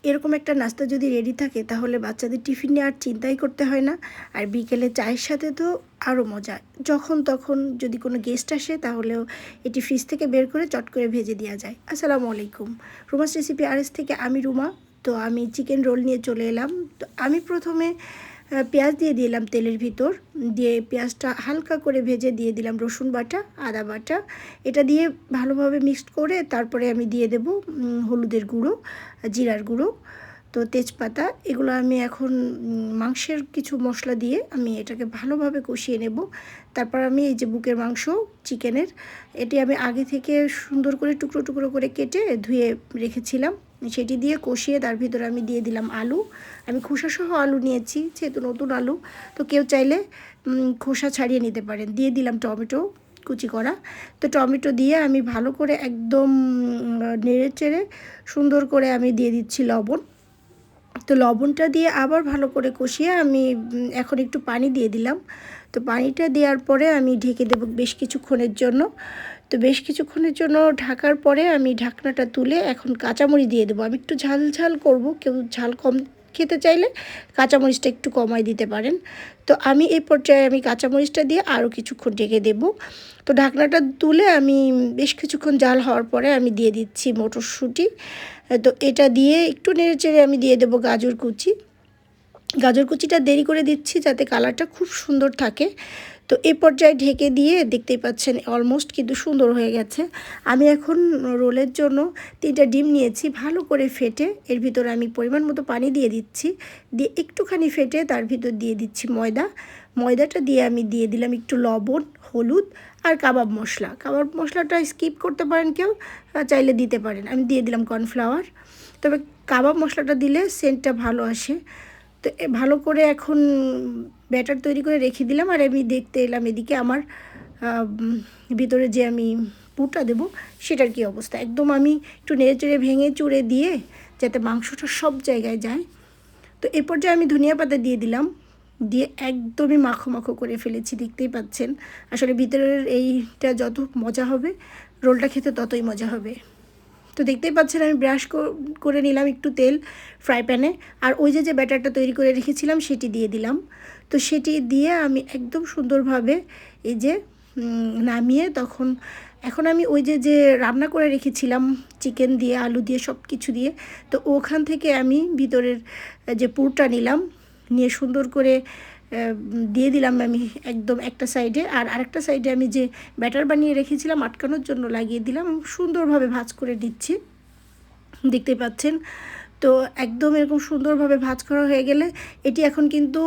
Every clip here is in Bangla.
এরকম একটা নাস্তা যদি রেডি থাকে তাহলে বাচ্চাদের টিফিন নিয়ে আর চিন্তাই করতে হয় না। আর বিকেলে চায়ের সাথে তো আরও মজা। যখন তখন যদি কোনো গেস্ট আসে তাহলেও এটি ফ্রিজ থেকে বের করে চট করে ভেজে দেওয়া যায়। আসসালামু আলাইকুম, রুমাস রেসিপি আরএস থেকে আমি রুমা। তো আমি চিকেন রোল নিয়ে চলে এলাম। তো আমি প্রথমে পেঁয়াজ দিয়ে দিলাম তেলের ভিতর, দিয়ে পেঁয়াজটা হালকা করে ভেজে দিয়ে দিলাম রসুন বাটা, আদা বাটা। এটা দিয়ে ভালোভাবে মিক্সড করে তারপরে আমি দিয়ে দেব হলুদের গুঁড়ো, জিরার গুঁড়ো, তো তেজপাতা। এগুলো আমি এখন মাংসের কিছু মশলা দিয়ে আমি এটাকে ভালোভাবে কষিয়ে নেব। তারপর আমি এই যে বুকের মাংস চিকেনের, এটি আমি আগে থেকে সুন্দর করে টুকরো টুকরো করে কেটে ধুয়ে রেখেছিলাম, সেটি দিয়ে কষিয়ে তার ভিতরে আমি দিয়ে দিলাম আলু। আমি খোসাসহ আলু নিয়েছি, যেহেতু নতুন আলু, তো কেউ চাইলে খোসা ছাড়িয়ে নিতে পারেন। দিয়ে দিলাম টমেটো কুচি করা। তো টমেটো দিয়ে আমি ভালো করে একদম নেড়ে চেড়ে সুন্দর করে আমি দিয়ে দিচ্ছি লবণ। তো লবণটা দিয়ে আবার ভালো করে কষিয়ে আমি এখন একটু পানি দিয়ে দিলাম। তো পানিটা দেওয়ার পরে আমি ঢেকে দেব বেশ কিছুক্ষণের জন্য। তো বেশ কিছুক্ষণের জন্য ঢাকার পরে আমি ঢাকনাটা তুলে এখন কাঁচামরিচ দিয়ে দেবো। আমি একটু ঝাল ঝাল করব, কেউ ঝাল কম খেতে চাইলে কাঁচামরিচটা একটু কমাই দিতে পারেন। তো আমি এই পর্যায়ে আমি কাঁচামরিচটা দিয়ে আরও কিছুক্ষণ ঢেকে দেব। তো ঢাকনাটা তুলে আমি বেশ কিছুক্ষণ জাল হওয়ার পরে আমি দিয়ে দিচ্ছি মটরশুঁটি। তো এটা দিয়ে একটু নেড়ে চেড়ে আমি দিয়ে দেবো গাজর কুচি। গাজর কুচিটা দেরি করে দিচ্ছি যাতে কালারটা খুব সুন্দর থাকে। তো এই পর্যায়ে ঢেকে দিয়ে দেখতেই পাচ্ছেন অলমোস্ট কিন্তু সুন্দর হয়ে গেছে। আমি এখন রোলের জন্য 3টা ডিম নিয়েছি, ভালো করে ফেটে এর ভিতরে আমি পরিমাণ মতো পানি দিয়ে দিচ্ছি। দিয়ে একটুখানি ফেটে তার ভিতর দিয়ে দিচ্ছি ময়দা। ময়দাটা দিয়ে আমি দিয়ে দিলাম একটু লবণ, হলুদ আর কাবাব মশলা। কাবাব মশলাটা স্কিপ করতে পারেন কেউ, চাইলে দিতে পারেন। আমি দিয়ে দিলাম কর্নফ্লাওয়ার। তবে কাবাব মশলাটা দিলে সেন্টটা ভালো আসে। তো ভালো করে এখন ব্যাটার তৈরি করে রেখে দিলাম। আর আমি দেখতে এলাম এদিকে আমার ভিতরে যে আমি পুরটা দেবো সেটার কি অবস্থা। একদম আমি একটু নেড়ে চেড়ে ভেঙে চুড়ে দিয়ে যাতে মাংসটা সব জায়গায় যায়। তো এ পর্যায়ে আমি ধনিয়া পাতা দিয়ে দিলাম, দিয়ে একদমই মাখো মাখো করে ফেলেছি, দেখতেই পাচ্ছেন। আসলে ভিতরের এইটা যত মজা হবে রোলটা খেতে ততই মজা হবে। তো দেখতেই পাচ্ছেন আমি ব্রাশ করে নিলাম একটু তেল ফ্রাই প্যানে। আর ওই যে ব্যাটারটা তৈরি করে রেখেছিলাম সেটি দিয়ে দিলাম। তো সেটি দিয়ে আমি একদম সুন্দরভাবে এই যে নামিয়ে এখন আমি ওই যে রান্না করে রেখেছিলাম চিকেন দিয়ে, আলু দিয়ে, সব কিছু দিয়ে, তো ওখান থেকে আমি ভিতরের যে পুরটা নিলাম, নিয়ে সুন্দর করে দিয়ে দিলাম আমি একদম একটা সাইডে। আর আরেকটা সাইডে আমি যে ব্যাটার বানিয়ে রেখেছিলাম আটকানোর জন্য লাগিয়ে দিলাম। সুন্দরভাবে ভাঁজ করে দিচ্ছি, দেখতেই পাচ্ছেন। তো একদম এরকম সুন্দরভাবে ভাঁজ করা হয়ে গেলে এটি এখন কিন্তু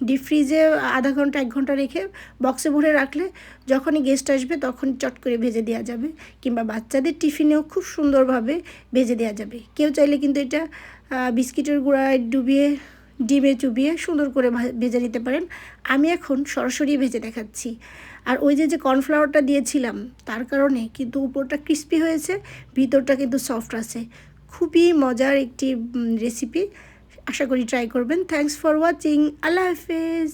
ডিপ ফ্রিজে আধা ঘন্টা 1 ঘন্টা রেখে বক্সে ভরে রাখলে যখনই গেস্ট আসবে তখন চট করে ভেজে দেওয়া যাবে, কিংবা বাচ্চাদের টিফিনেও খুব সুন্দরভাবে ভেজে দেওয়া যাবে। কেউ চাইলে কিন্তু এটা বিস্কিটের গুঁড়ায় ডুবিয়ে ডিমে চুবিয়ে সুন্দর করে ভেজে নিতে পারেন। আমি এখন সরাসরি ভেজে দেখাচ্ছি। আর ওই যে কর্নফ্লাওয়ারটা দিয়েছিলাম তার কারণে কিন্তু উপরটা ক্রিস্পি হয়েছে, ভিতরটা কিন্তু সফট আছে। খুবই মজার একটি রেসিপি, আশা করি ট্রাই করবেন। Thanks for watching. আল্লাহ হাফেজ।